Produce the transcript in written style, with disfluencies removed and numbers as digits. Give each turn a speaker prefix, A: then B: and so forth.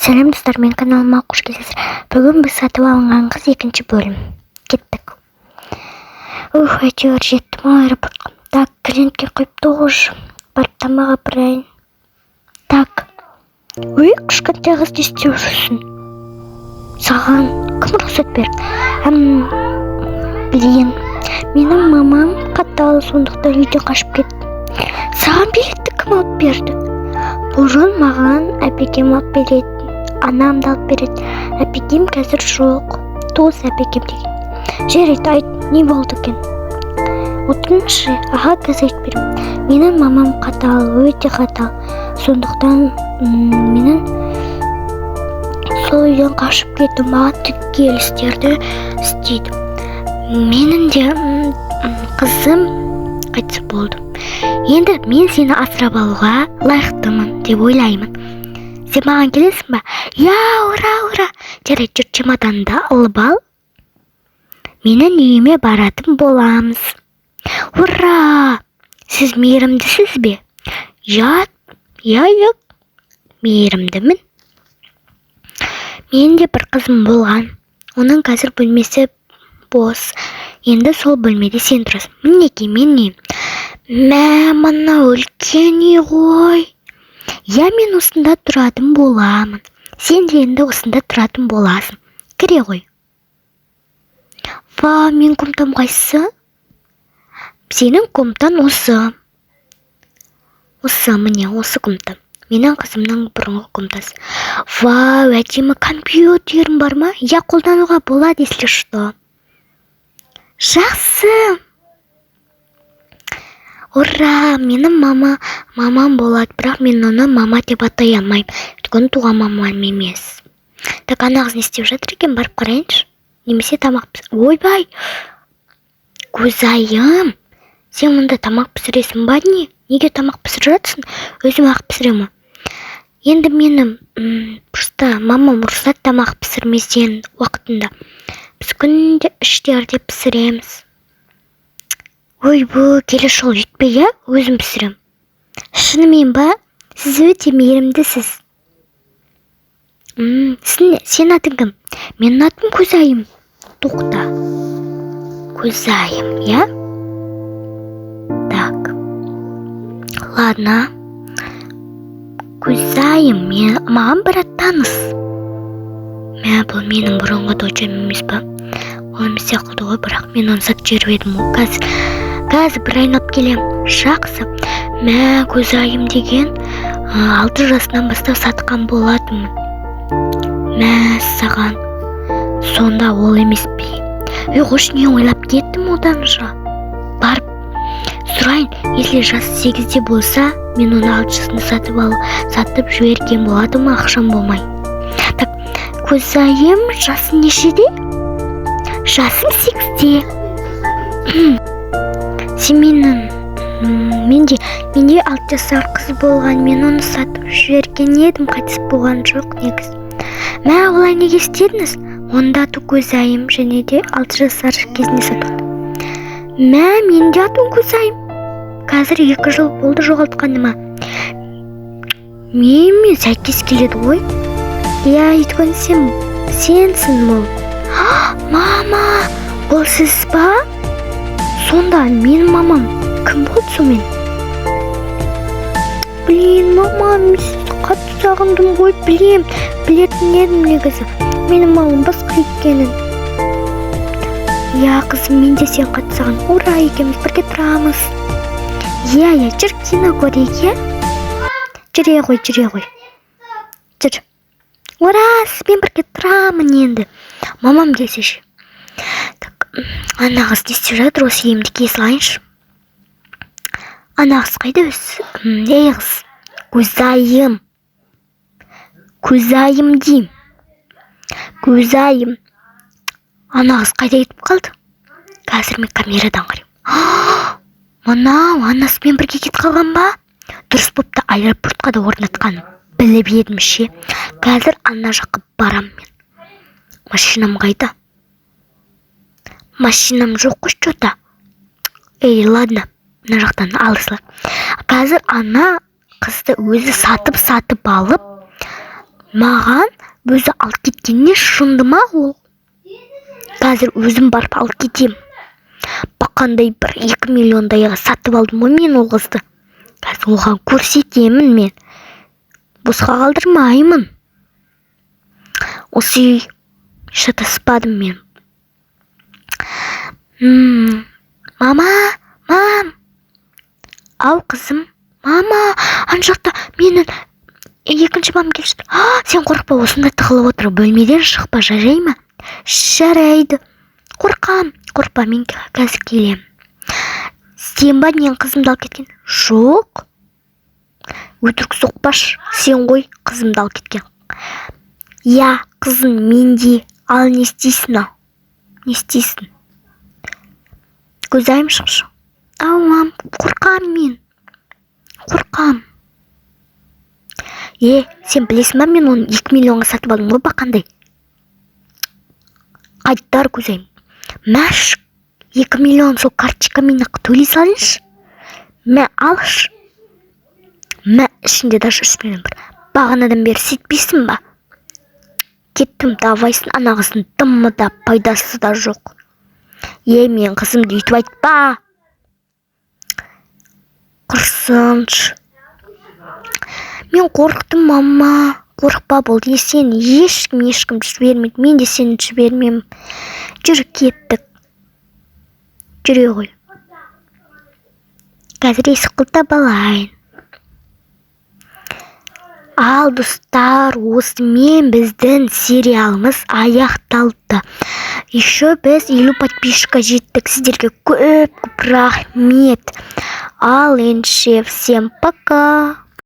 A: Сәлем достар, мен каналыма қош келдіңіздер. Бүгін біз сатып алынған қыз 2-ші бөлім. Кеттік. Әйтеуір жеттім аэропортқа. Так, клиентке қойыпты ғой. Барып тамақ апарайын. Так. Кішкентай қыз не істеп жүрсің? Саған кім рұқсат берді? Білейін. Менің мамам қатал, сондықтан үйден қашып кетті. Саған билетті кім алып берді? Бұрын маған әпекем алып береді. Анам да алып береді. Әпекем қазір жоқ. Тоз әпекем деген. Жарайды, айт, не болды екен? Отырыңызшы, аға қазір айтып беремін. Менің мамам қатал, өте қатал. Сондықтан менің сол үйден қашып кетті. Маған түкке істерді істейді. Менің де қызым қайтыс болды. Енді мен сені асырап алуға лайықтымын деп ойлаймын. Сен маған келесің ба? Я, ура! Жарайды, жүр, чемоданды алып ал. Менің үйіме баратын боламыз. Ура! Сіз мейірімдісіз бе? Я, мейірімдімін. Мен де бір қызым болған. Оның қазір бөлмесі бос. Енді сол бөлмеде сен тұрасың. Мінеки, мен не? Мына үлкен үй ғой. Я, мен осында тұратын боламын. Сен де енді осында тұратын боласың. Кіре ғой. Ва, мен комнатам қайсы? Сенің комнатаң осы. Міне, осы комната. Менің қызымның бұрынғы комнатасы. Ва, әдемі компьютерім бар ма? Я, қолдануға болады, если что. Жақсы. Ура, менің мамам болады, бірақ мен оны мама деп атай алмаймын. Өйткені туған мамам емес. Так, ана қыз не істеп жатыр екен, барып қарайыншы. Немесе тамақ ойбай. Көзайым, сен мұнда тамақ пісіресің ба не? Неге тамақ пісіріп жатсың? Өзім ақ пісіремін. Енді менің просто мамам рұқсат тамақ пісірместен уақытында. Біз күнде іштерде пісіреміз. Ой, бұл келесі жол жетпей, өзім пісірем. Шынымен ба? Сіз өте мейірімдісіз. Сен атың кім? Менің атым Көзайым. Тоқта. Көзайым, я? Так. Ладно. Көзайым, маған бір аттаныз. Бұл менің бұрынғы дочам емес ба? Ол емес сияқты ғой, бірақ мен оны сатып жіберіп едім. Қазір бір айналып келем. Жақсы. Көзайым деген 6 жасынан бастап сатқан болатынмын. Саған. Сонда ол емес пе? Қош, не ойлап кеттім одан жа. Барып сұрайын, если жасы 8-де болса, мен оны 6 жасында сатып жіберген болады ма, ақшам болмай. Так, Көзайым жасы нешеде? Жасым 8-де. Сен менде 6 жасар қыз болған, мен оны сатып жіберген едім, қайтыс болған жоқ негіз. Олай неге істедіңіз? Онда аты Көзайым, және де 6 жасар кезінде сатылды. Менде атым Көзайым. Қазір 2 жыл болды жоғалтқаныма. Мен сәйкес келеді ғой. Я, өйткені сенсің ол. Мама, ол сіз ба? Сонда менің мамам кім болды сонымен? Мамам, сізді қатты сағындым ғой, білетін едім негізі. Менің мамам басқа екенін. Я, қызым, мен де сен қатты сағындым. Ура, екеміз бірге тұрамыз. Я, жүр кино көрейік, я? Жүре ғой. Жүр. Ура, сізбен бірге тұрамын енді. Мамам десеші. Так, ана қыз не істеп жатыр, осы емді кие салайыншы. Ана қыз қайда өзі? Ей қыз, Көзайым дейм. Көзайым. Ана қыз қайда кетіп қалды? Қазір мен камерадан қарайым. Мынау анасымен бірге кетіп қалған ба? Дұрыс бопты, аэропортқа да орнатқан. Біліп едім ше. Қазір ана жаққа барам мен. Машинам қайда? Машинам жоқ қой что-то. Ладно, мына жақтан алысылар. Қазір ана қызды өзі сатып алып, Маған өзі алып кеткеніне шынды ма ол? Қазір өзім барып алып кетем. Бақандай бір 2 миллиондайға сатып алдым ғой мен ол қызды. Қазір оған көрсетемін мен. Босқа қалдырмаймын. Осы үй шатаспадым мен. Мама, мам. Ау қызым, мама, ана жақта менің екінші мамам келе жатыр. Сен қорықпа, осында тығылып отыр, бөлмеден шықпа, жарай ма? Жарайды. Қорықпа, мен қазір келем. Сен ба нен қызымды алып кеткен? Жоқ. Өтірік соқпаш, сен ғой қызымды алып кеткен. Я, қызым менде. Ал не істейсің ал? Не істейсің? Көзайым шықшы. Ау, мам, қорқам мен. Сен білесің ба, мен оны 2 миллионға сатып алдым ғой бақандай. Қайттар көзайым. Мәш, 2 миллион сол карточкамен төлей салыңыз. Мә алшы. Мә ішінде даже 3 миллион бар. Бағанадан бері сетпейсің ба? Кеттім, давайсын, ана қыздың дымы да пайдасы да жоқ. Мен қызымды үйтіп айтпа. Құрсыншы. Мен қорықтым, мама. Қорықпа болды. Сен ешкім жібермейді. Мен де сені жібермеймін. Жүр, кеттік. Жүре ғой. Қазір есік құлтап алайын. Ал достар, осымен біздің сериалымыз аяқталды. Еще біз 50 подписчикқа жеттік. Сіздерге көп рахмет. Ал ендеше всем пока.